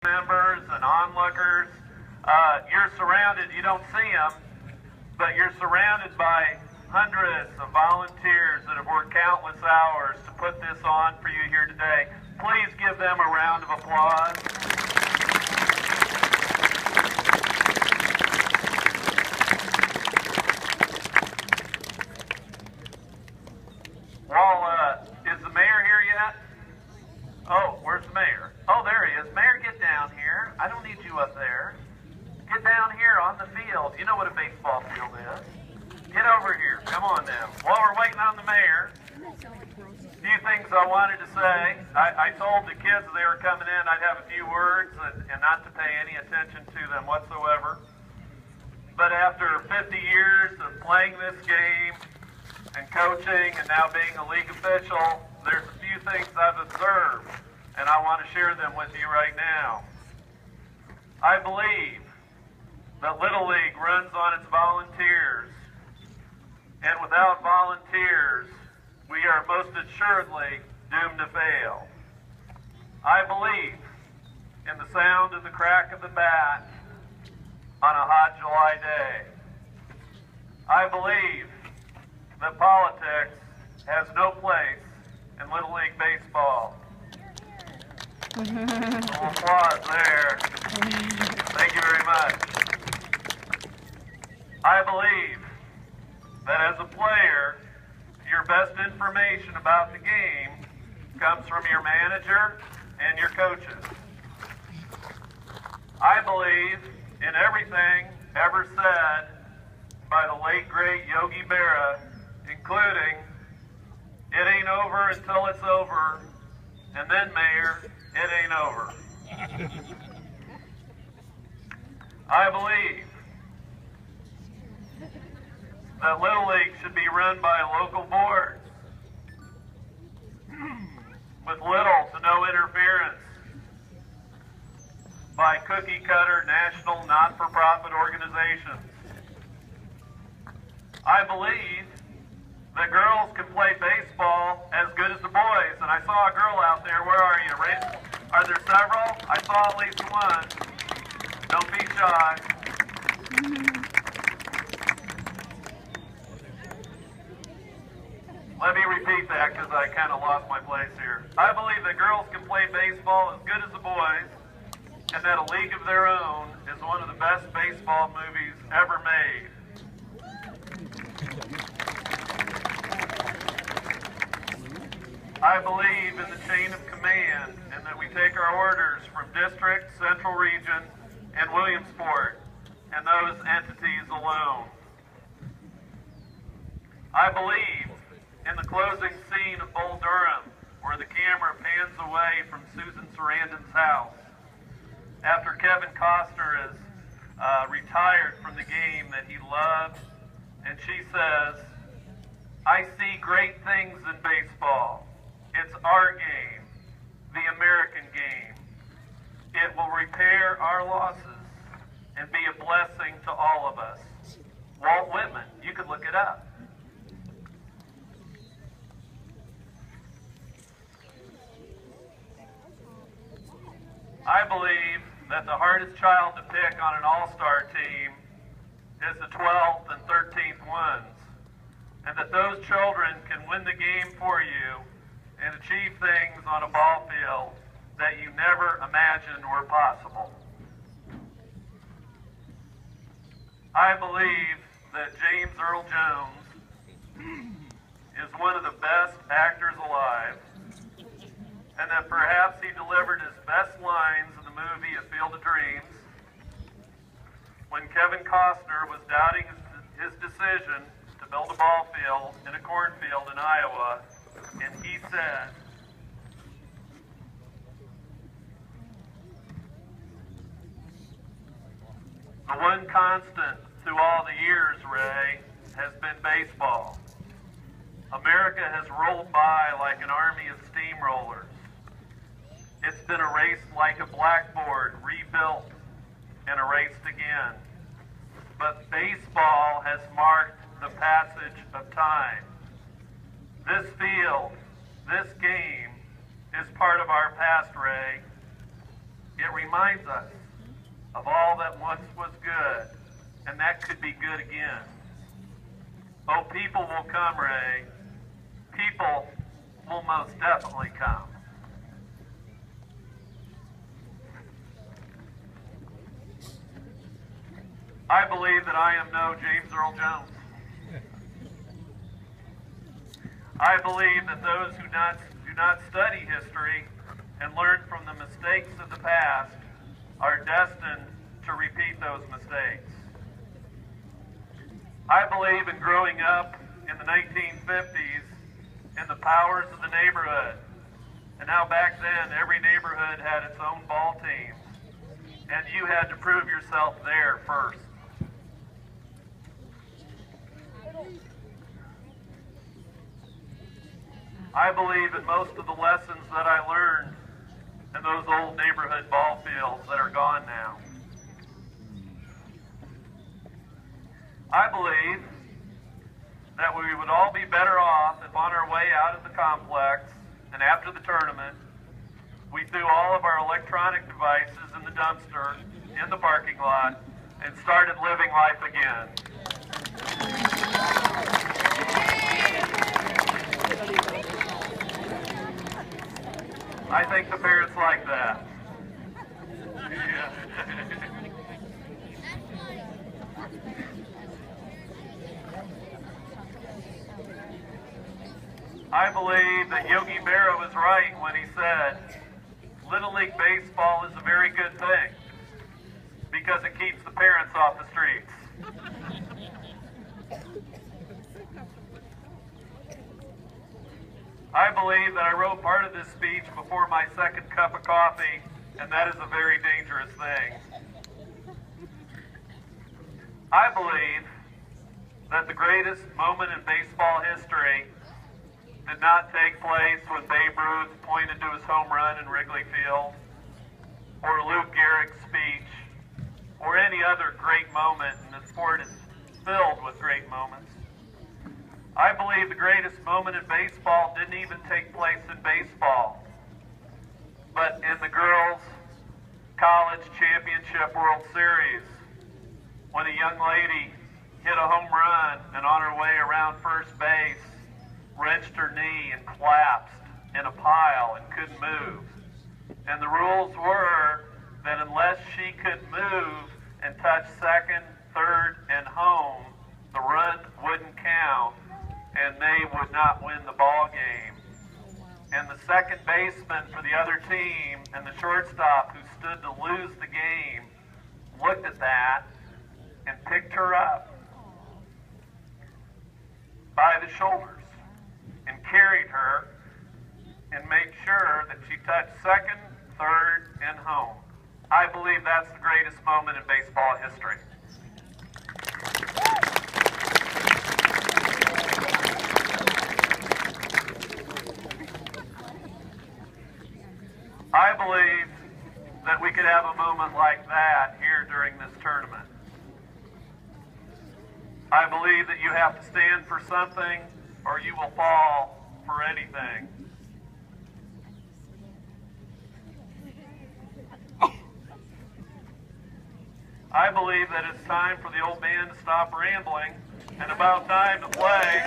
members and onlookers. You're surrounded, you don't see them, but you're surrounded by hundreds of volunteers that have worked countless hours to put this on for you here today. Please give them a round of applause. Well, is the mayor here yet? Oh, where's the mayor? Oh, there he is. Mayor, get down here. I don't need you up there. Get down here on the field. You know what a baseball field is. Get over here. Come on now. While we're waiting on the mayor, a few things I wanted to say. I told the kids they were coming in I'd have a few words and not to pay any attention to them whatsoever. But after 50 years of playing this game and coaching and now being a league official, there's a few things I've observed, and I want to share them with you right now. I believe that Little League runs on its volunteers, and without volunteers, we are most assuredly doomed to fail. I believe in the sound of the crack of the bat on a hot July day. I believe that politics has no place in Little League baseball. A little applause there. Thank you very much. I believe that as a player, your best information about the game comes from your manager and your coaches. I believe in everything ever said by the late great Yogi Berra, including, "It ain't over until it's over," and then, Mayor, it ain't over. I believe that Little League should be run by local boards with little to no interference by cookie-cutter national not-for-profit organizations. I believe that girls can play baseball as good as the boys, and I saw a girl out there. Where are you? Are there several? I saw at least one. Don't be shy. Let me repeat that because I kind of lost my place here. I believe that girls can play baseball as good as the boys, and that A League of Their Own is one of the best baseball movies ever made. I believe in the chain of command and that we take our orders from District, Central Region, and Williamsport, and those entities alone. I believe in the closing scene of Bull Durham, where the camera pans away from Susan Sarandon's house after Kevin Costner is retired from the game that he loved, and she says, "I see great things in baseball. It's our game, the American game. It will repair our losses and be a blessing to all of us." Walt Whitman, you could look it up. I believe that the hardest child to pick on an all-star team is the 12th and 13th ones, and that those children can win the game for you and achieve things on a ball field that you never imagined were possible. I believe that James Earl Jones is one of the best actors alive, and that perhaps he delivered his best lines in the movie A Field of Dreams when Kevin Costner was doubting his decision to build a ball field in a cornfield in Iowa, and he said, "The one constant through all the years, Ray, has been baseball. America has rolled by like an army of steamrollers. It's been erased like a blackboard, rebuilt and erased again. But baseball has marked the passage of time. This field, this game, is part of our past, Ray. It reminds us of all that once was good, and that could be good again. Oh, people will come, Ray. People will most definitely come. I believe that I am no James Earl Jones. I believe that those who do not study history and learn from the mistakes of the past are destined to repeat those mistakes. I believe in growing up in the 1950s in the powers of the neighborhood, and how back then every neighborhood had its own ball teams, and you had to prove yourself there first. I believe in most of the lessons that I learned in those old neighborhood ball fields that are gone now. I believe that we would all be better off if on our way out of the complex and after the tournament, we threw all of our electronic devices in the dumpster in the parking lot and started living life again. I think the parents like that. Yeah. I believe that Yogi Berra was right when he said, Little League Baseball is a very good thing because it keeps the parents off the streets. I believe that I wrote part of this speech before my second cup of coffee, and that is a very dangerous thing. I believe that the greatest moment in baseball history did not take place when Babe Ruth pointed to his home run in Wrigley Field, or Lou Gehrig's speech, or any other great moment, and the sport is filled with great moments. I believe the greatest moment in baseball didn't even take place in baseball, but in the girls' college championship World Series, when a young lady hit a home run and on her way around first base, wrenched her knee and collapsed in a pile and couldn't move. And the rules were that unless she could move and touch second, third, and home, the run wouldn't count and they would not win the ball game. And the second baseman for the other team and the shortstop who stood to lose the game looked at that and picked her up by the shoulders and carried her and made sure that she touched second, third, and home. I believe that's the greatest moment in baseball history. I believe that we could have a moment like that here during this tournament. I believe that you have to stand for something or you will fall for anything. I believe that it's time for the old man to stop rambling and about time to play.